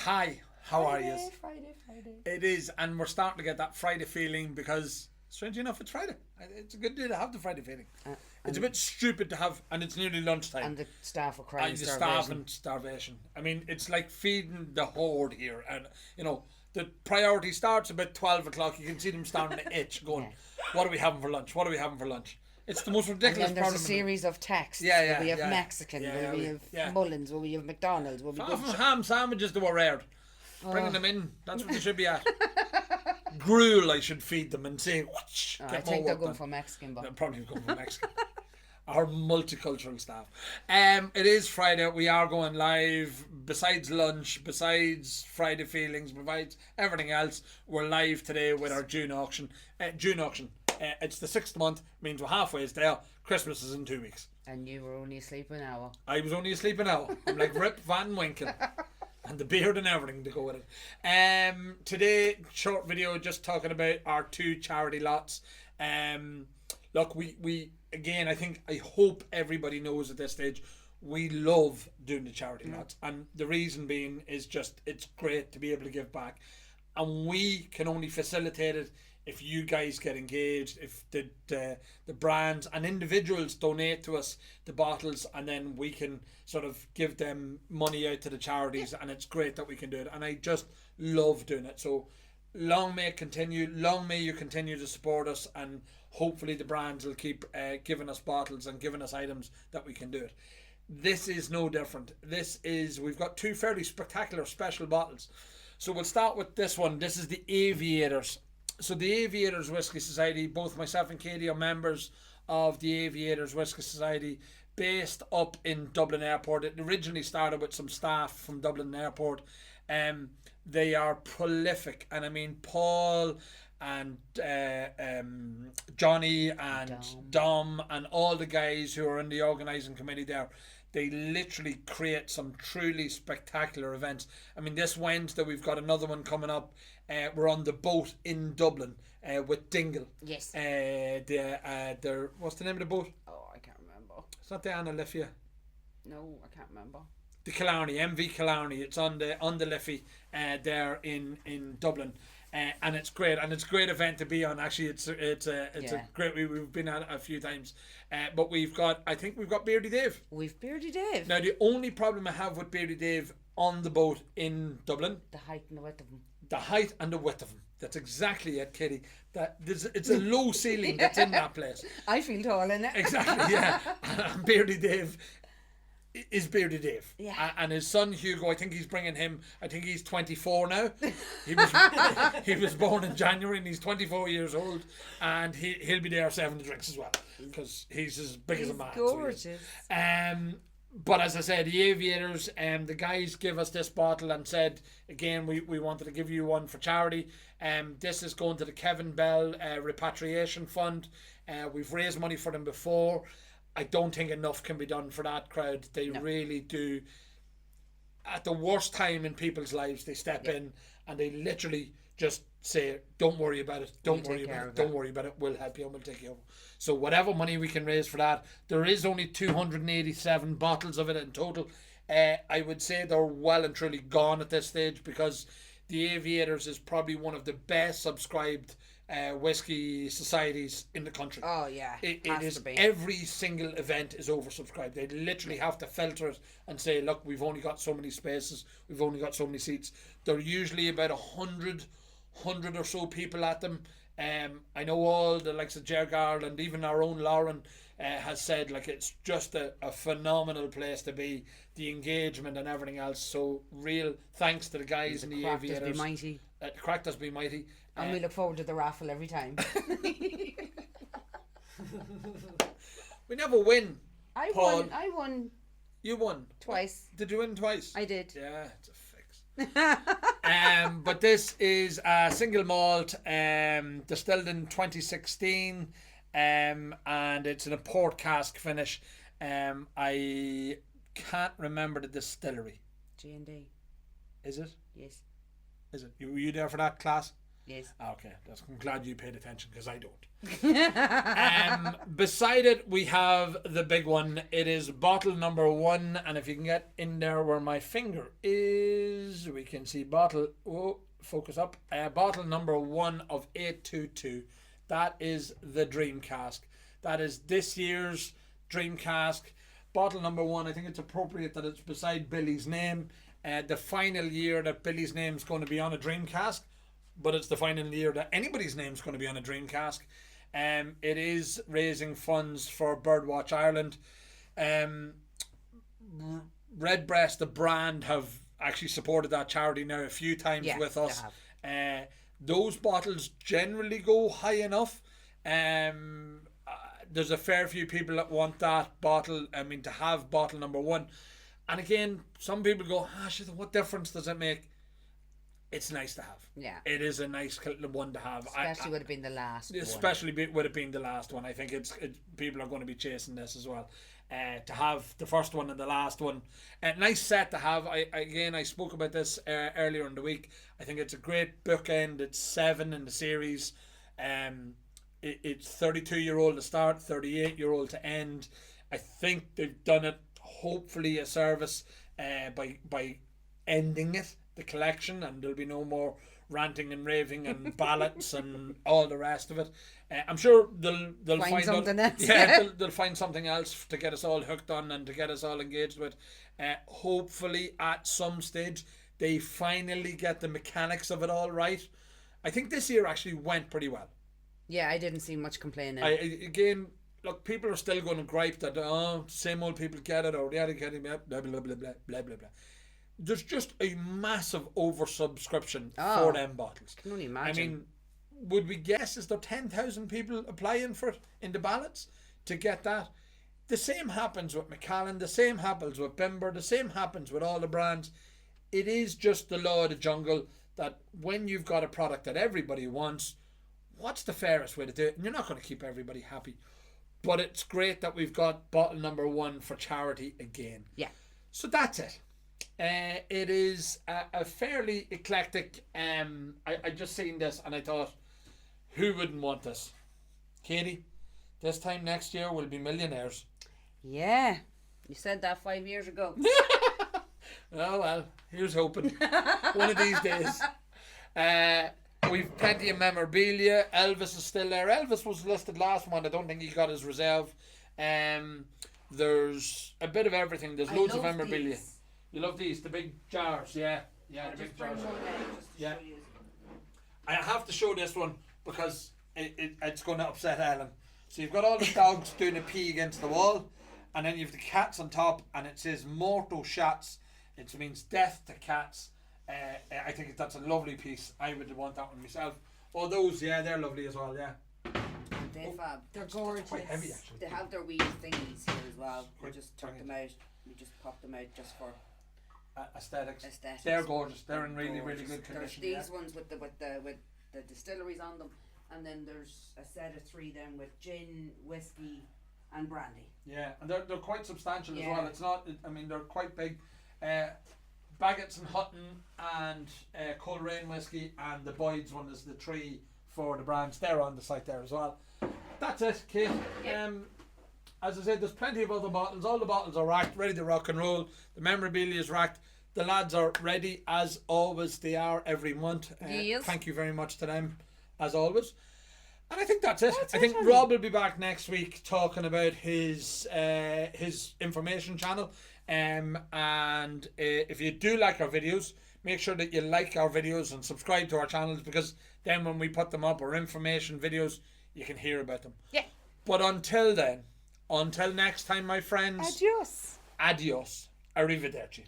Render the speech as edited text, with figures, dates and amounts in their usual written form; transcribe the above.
Hi, how are you? Friday. It is, and we're starting to get that Friday feeling because, strangely enough, it's Friday. It's a good day to have the Friday feeling. It's a bit stupid to have, and it's nearly lunchtime. And the staff are crying The starvation. starving starvation. I mean, it's like feeding the horde here, and the priority starts about 12 o'clock. You can see them starting to itch, going, "What are we having for lunch? What are we having for lunch?" It's the most And ridiculous then there's problem. a series of texts. Yeah, Where we have yeah. Mexican, Yeah, where we have Mullins, where we have McDonald's, where we Half go of ham sandwiches that were rare. Bringing them in. That's what they should be at. Gruel, I should feed them and say, whoosh, I get think more they're work going done. for Mexican, They're but probably going for Mexican. Our multicultural staff. It is Friday. We are going live. Besides lunch, besides Friday feelings, besides everything else, we're live today with our June auction. It's the 6th month, means we're halfway there. Christmas is in 2 weeks. and you were only asleep an hour. I was only asleep an hour. I'm like Rip Van Winkle. And the beard and everything to go with it. Today, short video just talking about our 2 charity lots. Look, we again, I hope everybody knows at this stage, we love doing the charity lots. And the reason being is just, it's great to be able to give back. And we can only facilitate it if you guys get engaged, if the brands and individuals donate to us the bottles, and then we can sort of give them money out to the charities, and it's great that we can do it. And I just love doing it. So long may it continue. Long may you continue to support us, and hopefully the brands will keep giving us bottles and giving us items that we can do it. This is no different. We've got 2 fairly spectacular special bottles. So we'll start with this one. This is the Aviators. So the Aviators Whisky Society, both myself and Katie are members of the Aviators Whisky Society, based up in Dublin Airport. It originally started with some staff from Dublin Airport. They are prolific, and I mean Paul and Johnny and Dom and all the guys who are in the organising committee there. They literally create some truly spectacular events. I mean, this Wednesday we've got another one coming up. We're on the boat in Dublin with Dingle. Yes. What's the name of the boat? Oh, I can't remember. It's not the Anna Liffey. No, I can't remember. The Killarney, MV Killarney. It's on the Liffey there in Dublin. And it's great, and it's a great event to be on. Actually, it's a great. We've been at it a few times, but I think we've got Beardy Dave. We've Beardy Dave. Now the only problem I have with Beardy Dave on the boat in Dublin, the height and the width of them. The height and the width of them. That's exactly it, Kitty. It's a low ceiling that's in that place. I feel tall in it. Exactly, yeah. And Beardy Dave is Beardy Dave. Yeah. And his son Hugo, I think he's bringing him, I think he's 24 now. He was born in January and he's 24 years old, and he'll be there serving the drinks as well, because he's as big as a man. Gorgeous. So but as I said, the Aviators, the guys give us this bottle and said, again, we wanted to give you one for charity. This is going to the Kevin Bell Repatriation Fund. We've raised money for them before. I don't think enough can be done for that crowd. They really do. At the worst time in people's lives, they step in and they literally just say, don't worry about it. Don't worry about it. We'll help you and we'll take you over. So whatever money we can raise for that, there is only 287 bottles of it in total. I would say they're well and truly gone at this stage, because the Aviators is probably one of the best subscribed whiskey societies in the country. Oh yeah, it is. Every single event is oversubscribed. They literally have to filter it and say, look, we've only got so many spaces, we've only got so many seats. There are usually about 100 or so people at them. I know all the likes of Jer Garland, even our own Lauren has said, like, it's just a phenomenal place to be, the engagement and everything else. So real thanks to the guys in the Aviators. Be mighty. Cracked be mighty. And we look forward to the raffle every time. We never win. I Paul. won. You won Twice. Did you win twice? I did. Yeah, it's a fix. But this is a single malt, distilled in 2016, and it's in a port cask finish. I can't remember the distillery. G&D. Is it? Yes. Is it? Were you there for that class? Yes. Okay, I'm glad you paid attention because I don't. Beside it, we have the big one. It is bottle number 1, and if you can get in there where my finger is, we can see bottle. Oh, focus up. Bottle number 1 of 822. That is the Dream Cask. That is this year's Dream Cask. Bottle number 1. I think it's appropriate that it's beside Billy's name. The final year that Billy's name is going to be on a Dream Cask, but it's the final year that anybody's name is going to be on a Dream Cask. It is raising funds for Birdwatch Ireland. Redbreast, the brand, have actually supported that charity now a few times with us. Those bottles generally go high enough. There's a fair few people that want that bottle. I mean, to have bottle number 1. And again, some people go, what difference does it make? It's nice to have. Yeah. It is a nice one to have. Especially would have been the last one. Especially would have been the last one. I think it's people are going to be chasing this as well. To have the first one and the last one. Nice set to have. I spoke about this earlier in the week. I think it's a great bookend. It's 7 in the series. It's 32-year-old to start, 38-year-old to end. I think they've done it, hopefully, a service by ending it, the collection, and there'll be no more ranting and raving and ballots and all the rest of it. I'm sure they'll find something else. Yeah, they'll find something else to get us all hooked on and to get us all engaged with. Hopefully, at some stage, they finally get the mechanics of it all right. I think this year actually went pretty well. Yeah, I didn't see much complaining. Again, look, people are still going to gripe that same old people get it, or the other getting blah blah blah blah blah blah blah blah. There's just a massive oversubscription for them bottles. I can only imagine. I mean, would we guess is there 10,000 people applying for it in the ballots to get that? The same happens with Macallan, the same happens with Bimber, the same happens with all the brands. It is just the law of the jungle that when you've got a product that everybody wants, what's the fairest way to do it? And you're not going to keep everybody happy. But it's great that we've got bottle number 1 for charity again. Yeah. So that's it. It is a fairly eclectic. I just seen this and I thought, who wouldn't want this? Katie, this time next year we'll be millionaires. Yeah. You said that 5 years ago. Oh well, here's hoping. One of these days. We've plenty of memorabilia. Elvis is still there. Elvis was listed last month. I don't think he got his reserve. There's a bit of everything. There's loads of memorabilia. These. You love these, the big jars, yeah, the big jars. Yeah. I have to show this one because it's going to upset Ellen. So you've got all the dogs doing a pee against the wall, and then you've the cats on top, and it says "Morto Shots." It means death to cats. I think that's a lovely piece. I would want that one myself. Oh, those, yeah, they're lovely as well, yeah. They're gorgeous. Quite heavy, actually. They have their wee thingies here as well. We just took them out. We just popped them out just for aesthetics. They're gorgeous. They're in really, really good condition. There's these ones with the distilleries on them, and then there's a set of 3 then with gin, whiskey, and brandy. Yeah, and they're quite substantial as well. It's not. I mean, they're quite big. Baggots and Hutton and Coleraine whiskey, and the Boyd's one is the 3 for the brands. They're on the site there as well. That's it, Kate. Yep. As I said, there's plenty of other bottles. All the bottles are racked, ready to rock and roll. The memorabilia is racked. The lads are ready, as always. They are every month. Yes. Thank you very much to them, as always. And I think that's it. I think Rob will be back next week talking about his information channel. And if you do like our videos, make sure that you like our videos and subscribe to our channels, because then when we put them up, our information videos, you can hear about them. Yeah. But until then, until next time, my friends. Adios. Adios. Arrivederci.